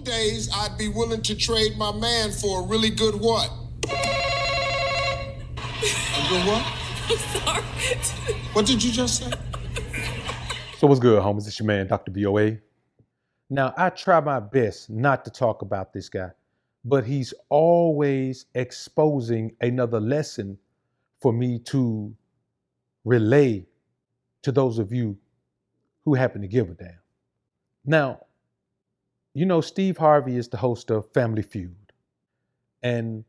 Days I'd be willing to trade my man for a really good what? A good what? I'm sorry. What did you just say? So what's good, homies? It's your man, Dr. VOA. Now, I try my best not to talk about this guy, but he's always exposing another lesson for me to relay to those of you who happen to give a damn. Now, you know, Steve Harvey is the host of Family Feud, and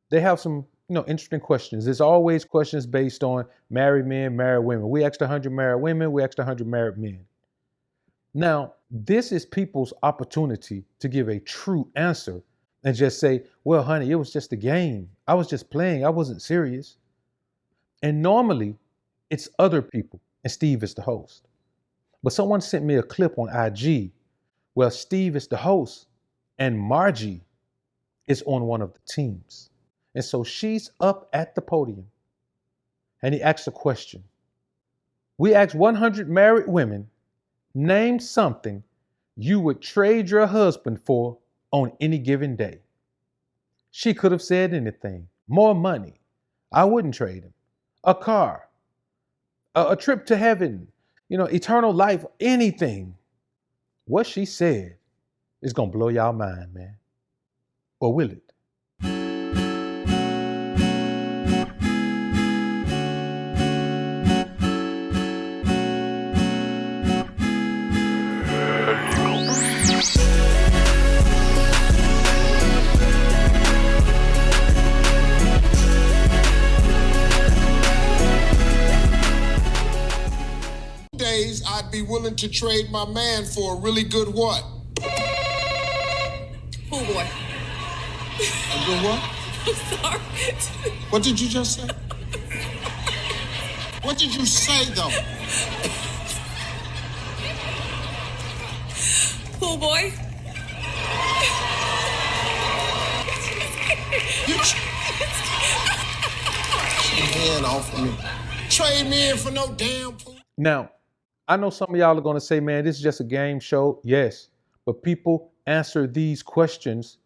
they have some, interesting questions. There's always questions based on married men, married women. We asked 100 married women, we asked 100 married men. Now, this is people's opportunity to give a true answer and just say, well, honey, it was just a game. I was just playing. I wasn't serious. And normally, it's other people, and Steve is the host. But someone sent me a clip on IG where Steve is the host and Margie is on one of the teams. And so she's up at the podium and he asks a question. We asked 100 married women, name something you would trade your husband for on any given day. She could have said anything. More money. I wouldn't trade him. A car. A trip to heaven. Eternal life. Anything. What she said is going to blow y'all mind, man. Or will it? Days I'd be willing to trade my man for a really good what? Pool boy. A good what? I'm sorry. What did you just say? What did you say though? Pool boy. You hand off of me. Trade me in for no damn pool. Now, I know some of y'all are going to say, man, this is just a game show. Yes, but people answer these questions.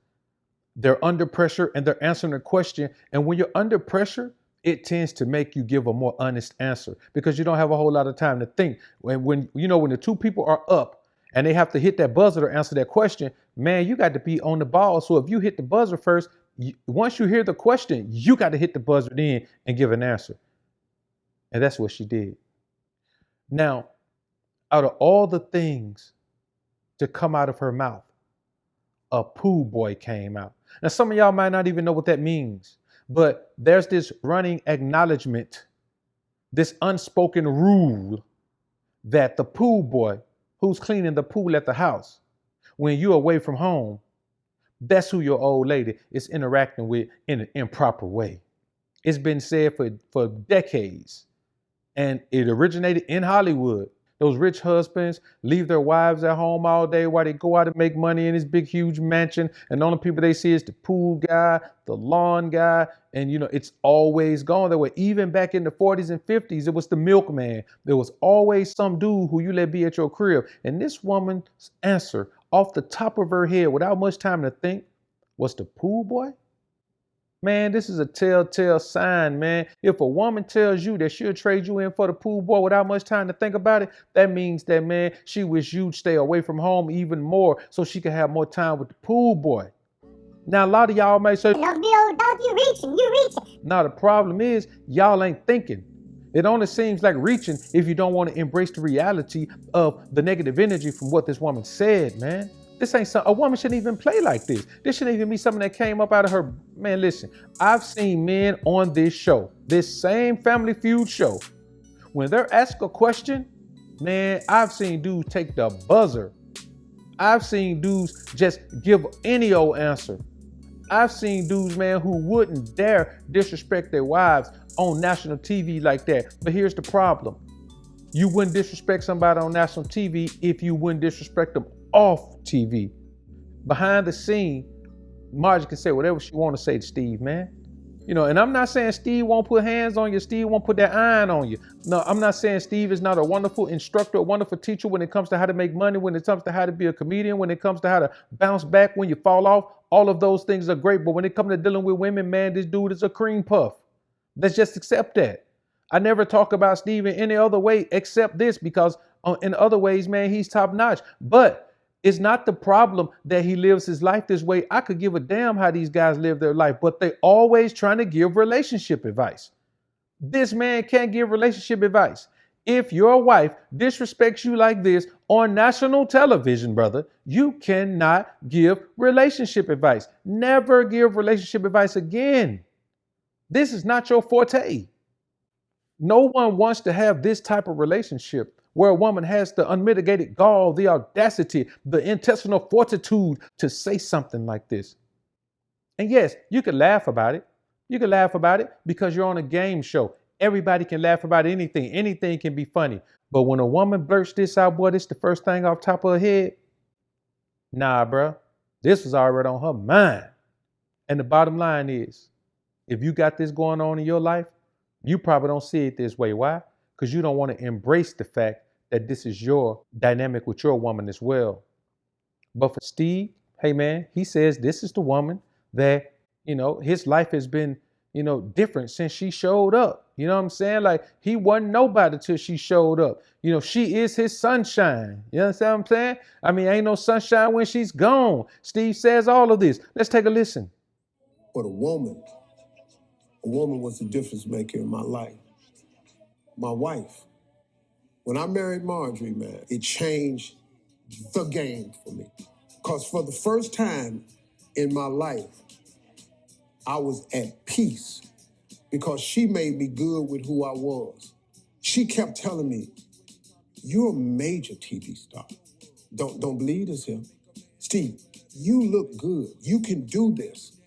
They're under pressure and they're answering a question. And when you're under pressure, it tends to make you give a more honest answer because you don't have a whole lot of time to think. When the two people are up and they have to hit that buzzer to answer that question, man, you got to be on the ball. So if you hit the buzzer first, once you hear the question, you got to hit the buzzer then and give an answer. And that's what she did. Now, out of all the things to come out of her mouth, a pool boy came out. Now, some of y'all might not even know what that means, but there's this running acknowledgement, this unspoken rule that the pool boy who's cleaning the pool at the house, when you're away from home, that's who your old lady is interacting with in an improper way. It's been said for decades. And it originated in Hollywood. Those rich husbands leave their wives at home all day while they go out and make money in this big, huge mansion. And the only people they see is the pool guy, the lawn guy. And, it's always gone that way. Even back in the 40s and 50s, it was the milkman. There was always some dude who you let be at your crib. And this woman's answer off the top of her head without much time to think was the pool boy. Man, this is a telltale sign, man. If a woman tells you that she'll trade you in for the pool boy without much time to think about it, that means that, man, she wish you'd stay away from home even more so she can have more time with the pool boy. Now, a lot of y'all may say, no, you reaching. now the problem is y'all ain't thinking. It only seems like reaching if you don't want to embrace the reality of the negative energy from what this woman said, man. This ain't something, a woman shouldn't even play like this. This shouldn't even be something that came up out of her. Man, listen, I've seen men on this show, this same Family Feud show, when they're asked a question, man, I've seen dudes take the buzzer. I've seen dudes just give any old answer. I've seen dudes, man, who wouldn't dare disrespect their wives on national TV like that. But here's the problem. You wouldn't disrespect somebody on national TV if you wouldn't disrespect them off TV. Behind the scene, Margie can say whatever she want to say to Steve, man. And I'm not saying Steve won't put hands on you, Steve won't put that iron on you. No, I'm not saying Steve is not a wonderful instructor, a wonderful teacher when it comes to how to make money, when it comes to how to be a comedian, when it comes to how to bounce back when you fall off. All of those things are great. But when it comes to dealing with women, man, this dude is a cream puff. Let's just accept that. I never talk about Steve in any other way except this, because in other ways, man, he's top notch. But it's not the problem that he lives his life this way. I could give a damn how these guys live their life, but they always trying to give relationship advice. This man can't give relationship advice. If your wife disrespects you like this on national television, brother, you cannot give relationship advice. Never give relationship advice again. This is not your forte. No one wants to have this type of relationship where a woman has the unmitigated gall, the audacity, the intestinal fortitude to say something like this. And yes, you can laugh about it. You can laugh about it because you're on a game show. Everybody can laugh about anything. Anything can be funny. But when a woman blurts this out, boy, this is the first thing off top of her head. Nah, bro. This was already on her mind. And the bottom line is, if you got this going on in your life, you probably don't see it this way. Why? Because you don't want to embrace the fact that this is your dynamic with your woman as well. But for Steve, hey man, he says this is the woman that, his life has been, different since she showed up. You know what I'm saying? Like, he wasn't nobody till she showed up. She is his sunshine. You understand what I'm saying? I mean, ain't no sunshine when she's gone. Steve says all of this. Let's take a listen. But a woman was the difference maker in my life. My wife. When I married Marjorie, man, it changed the game for me. Because for the first time in my life, I was at peace because she made me good with who I was. She kept telling me, you're a major TV star. Don't believe this here. Steve, you look good. You can do this.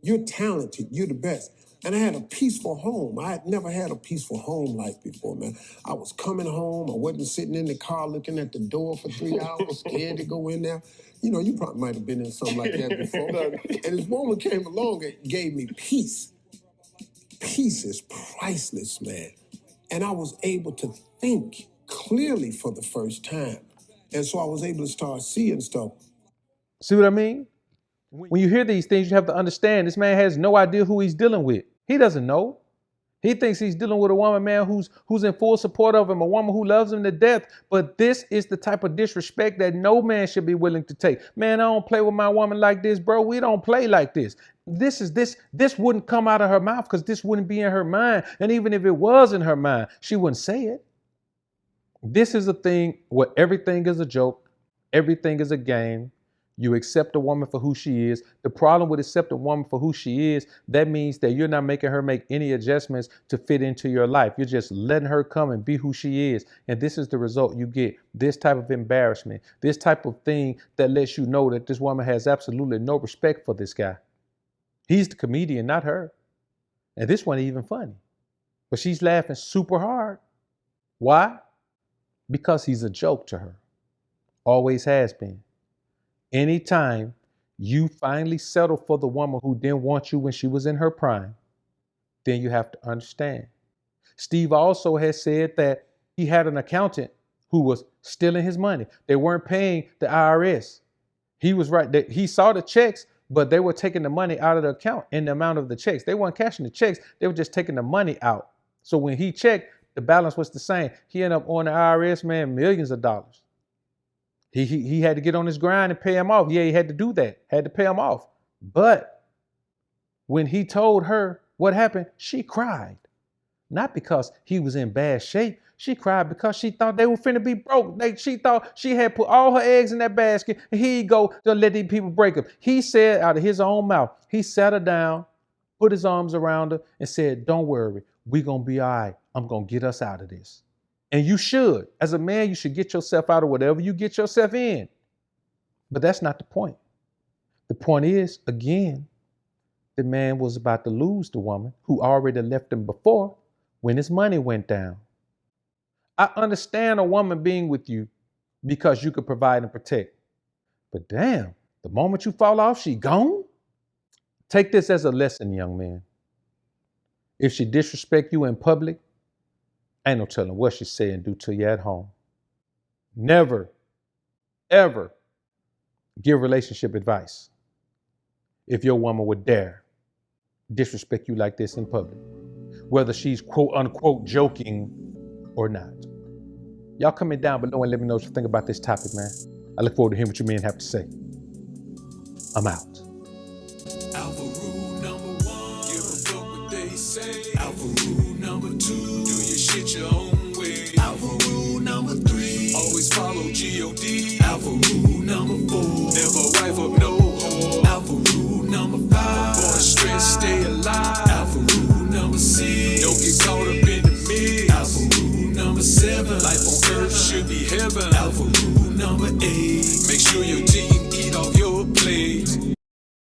You're talented. You're the best. And I had a peaceful home. I had never had a peaceful home life before, man. I was coming home. I wasn't sitting in the car looking at the door for 3 hours, scared to go in there. You probably might have been in something like that before. And this woman came along and gave me peace. Peace is priceless, man. And I was able to think clearly for the first time. And so I was able to start seeing stuff. See what I mean? When you hear these things, you have to understand this man has no idea who he's dealing with. He doesn't know. He thinks he's dealing with a woman, man, who's in full support of him, a woman who loves him to death. But this is the type of disrespect that no man should be willing to take. Man, I don't play with my woman like this, bro. We don't play like this. This wouldn't come out of her mouth because this wouldn't be in her mind. And even if it was in her mind, she wouldn't say it. This is a thing where everything is a joke. Everything is a game. You accept a woman for who she is. The problem with accepting a woman for who she is, that means that you're not making her make any adjustments to fit into your life. You're just letting her come and be who she is. And this is the result you get. This type of embarrassment, this type of thing that lets you know that this woman has absolutely no respect for this guy. He's the comedian, not her. And this one ain't even funny. But she's laughing super hard. Why? Because he's a joke to her. Always has been. Anytime you finally settle for the woman who didn't want you when she was in her prime, then you have to understand. Steve also has said that he had an accountant who was stealing his money. They weren't paying the IRS. He was right. He saw the checks, but they were taking the money out of the account in the amount of the checks. They weren't cashing the checks. They were just taking the money out. So when he checked, the balance was the same. He ended up owing the IRS, man, millions of dollars. He had to get on his grind and pay him off. Yeah, he had to do that. Had to pay him off. But when he told her what happened, she cried. Not because he was in bad shape. She cried because she thought they were finna be broke. She thought she had put all her eggs in that basket. And here you go to let these people break them. He said out of his own mouth, he sat her down, put his arms around her and said, don't worry, we're going to be all right. I'm going to get us out of this. And you should. As a man, you should get yourself out of whatever you get yourself in. But that's not the point. The point is, again, the man was about to lose the woman who already left him before when his money went down. I understand a woman being with you because you could provide and protect. But damn, the moment you fall off, she gone? Take this as a lesson, young man. If she disrespect you in public, ain't no telling what she say and do to you at home. Never, ever give relationship advice if your woman would dare disrespect you like this in public, whether she's quote unquote joking or not. Y'all comment down below and let me know what you think about this topic, man. I look forward to hearing what you men have to say. I'm out. Alpha rule number 1, give a fuck what they say. Alpha rule number 2, do your shit your own